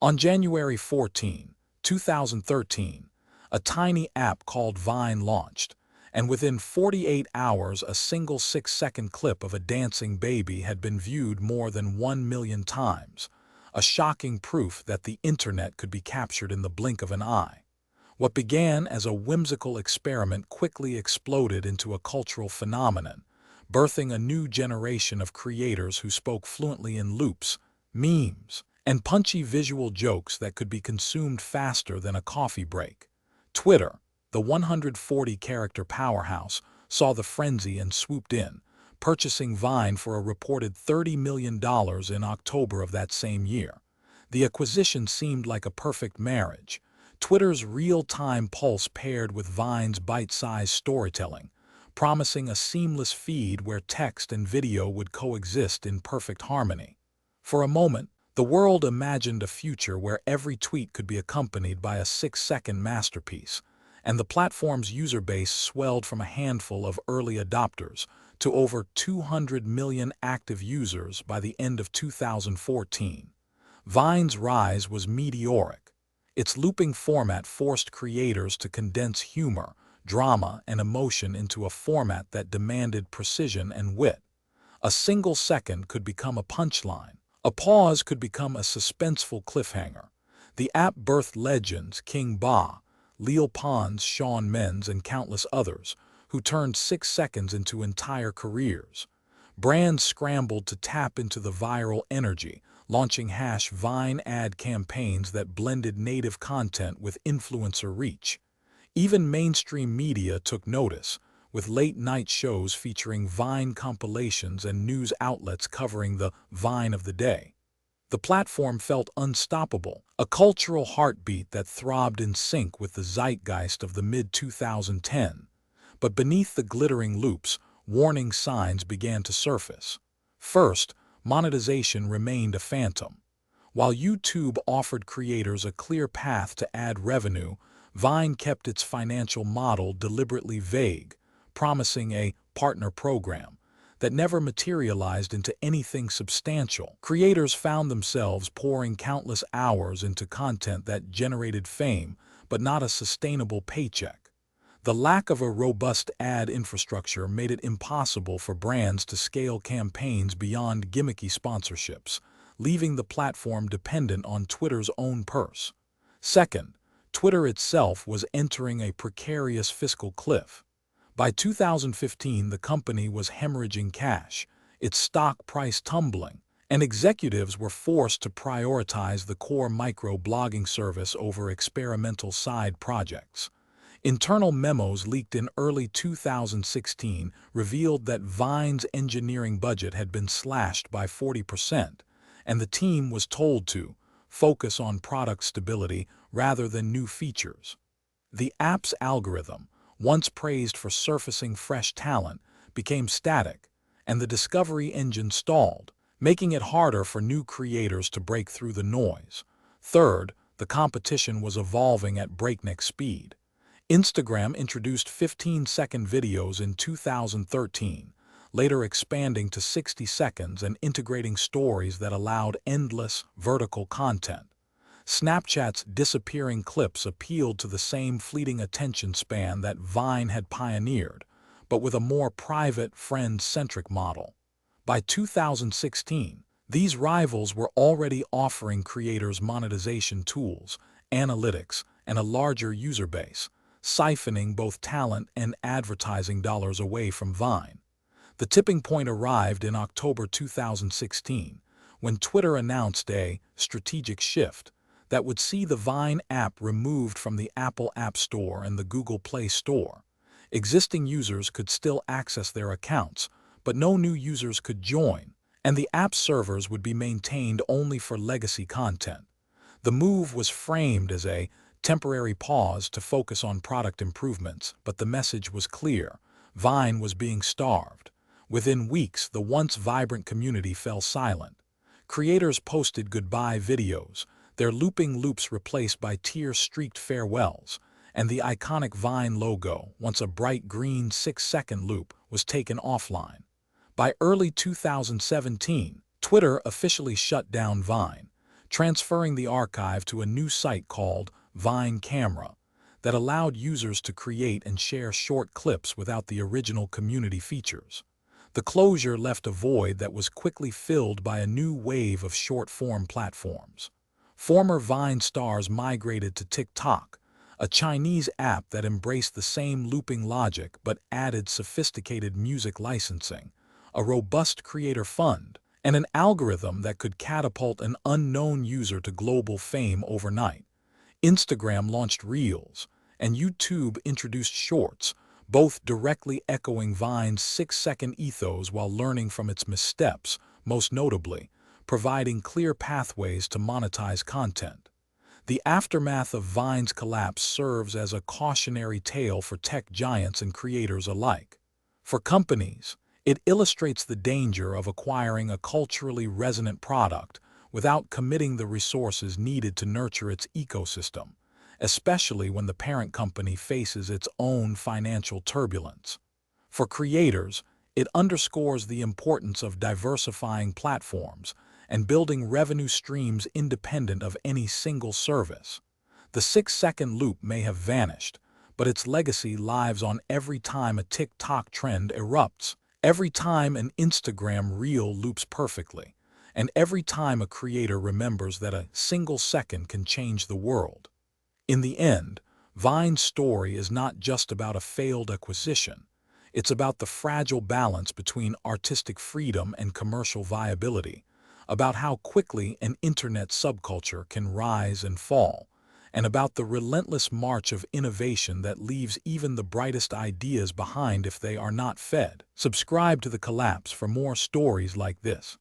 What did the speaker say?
On January 14, 2013, a tiny app called Vine launched, and within 48 hours a single 6-second clip of a dancing baby had been viewed more than 1 million times, a shocking proof that the internet could be captured in the blink of an eye. What began as a whimsical experiment quickly exploded into a cultural phenomenon, birthing a new generation of creators who spoke fluently in loops, memes, and punchy visual jokes that could be consumed faster than a coffee break. Twitter, the 140-character powerhouse, saw the frenzy and swooped in, purchasing Vine for a reported $30 million in October of that same year. The acquisition seemed like a perfect marriage. Twitter's real-time pulse paired with Vine's bite-sized storytelling, promising a seamless feed where text and video would coexist in perfect harmony. For a moment, the world imagined a future where every tweet could be accompanied by a 6-second masterpiece, and the platform's user base swelled from a handful of early adopters to over 200 million active users by the end of 2014. Vine's rise was meteoric. Its looping format forced creators to condense humor, drama, and emotion into a format that demanded precision and wit. A single second could become a punchline. A pause could become a suspenseful cliffhanger. The app birthed legends King Ba, Lil Pons, Shawn Mendes, and countless others, who turned 6 seconds into entire careers. Brands scrambled to tap into the viral energy, launching #Vine ad campaigns that blended native content with influencer reach. Even mainstream media took notice, with late-night shows featuring Vine compilations and news outlets covering the Vine of the day. The platform felt unstoppable, a cultural heartbeat that throbbed in sync with the zeitgeist of the mid-2010s. But beneath the glittering loops, warning signs began to surface. First, monetization remained a phantom. While YouTube offered creators a clear path to ad revenue, Vine kept its financial model deliberately vague, promising a partner program that never materialized into anything substantial. Creators found themselves pouring countless hours into content that generated fame, but not a sustainable paycheck. The lack of a robust ad infrastructure made it impossible for brands to scale campaigns beyond gimmicky sponsorships, leaving the platform dependent on Twitter's own purse. Second, Twitter itself was entering a precarious fiscal cliff. By 2015, the company was hemorrhaging cash, its stock price tumbling, and executives were forced to prioritize the core micro-blogging service over experimental side projects. Internal memos leaked in early 2016 revealed that Vine's engineering budget had been slashed by 40%, and the team was told to focus on product stability rather than new features. The app's algorithm, once praised for surfacing fresh talent, became static, and the discovery engine stalled, making it harder for new creators to break through the noise. Third, the competition was evolving at breakneck speed. Instagram introduced 15-second videos in 2013, later expanding to 60 seconds and integrating stories that allowed endless, vertical content. Snapchat's disappearing clips appealed to the same fleeting attention span that Vine had pioneered, but with a more private, friend-centric model. By 2016, these rivals were already offering creators monetization tools, analytics, and a larger user base, siphoning both talent and advertising dollars away from Vine. The tipping point arrived in October 2016, when Twitter announced a strategic shift that would see the Vine app removed from the Apple App Store and the Google Play Store. Existing users could still access their accounts, but no new users could join, and the app servers would be maintained only for legacy content. The move was framed as a temporary pause to focus on product improvements, but the message was clear: Vine was being starved. Within weeks, the once vibrant community fell silent. Creators posted goodbye videos, their looping loops replaced by tear-streaked farewells, and the iconic Vine logo, once a bright green 6-second loop, was taken offline. By early 2017, Twitter officially shut down Vine. transferring the archive to a new site called Vine Camera that allowed users to create and share short clips without the original community features. The closure left a void that was quickly filled by a new wave of short-form platforms. Former Vine stars migrated to TikTok, a Chinese app that embraced the same looping logic but added sophisticated music licensing, a robust creator fund, and an algorithm that could catapult an unknown user to global fame overnight. Instagram launched Reels, and YouTube introduced Shorts, both directly echoing Vine's 6-second ethos while learning from its missteps, most notably, providing clear pathways to monetize content. The aftermath of Vine's collapse serves as a cautionary tale for tech giants and creators alike. For companies, it illustrates the danger of acquiring a culturally resonant product without committing the resources needed to nurture its ecosystem, especially when the parent company faces its own financial turbulence. For creators, it underscores the importance of diversifying platforms and building revenue streams independent of any single service. The 6-second loop may have vanished, but its legacy lives on every time a TikTok trend erupts, every time an Instagram reel loops perfectly, and every time a creator remembers that a single second can change the world. In the end, Vine's story is not just about a failed acquisition. It's about the fragile balance between artistic freedom and commercial viability, about how quickly an internet subculture can rise and fall, and about the relentless march of innovation that leaves even the brightest ideas behind if they are not fed. Subscribe to The Collapse for more stories like this.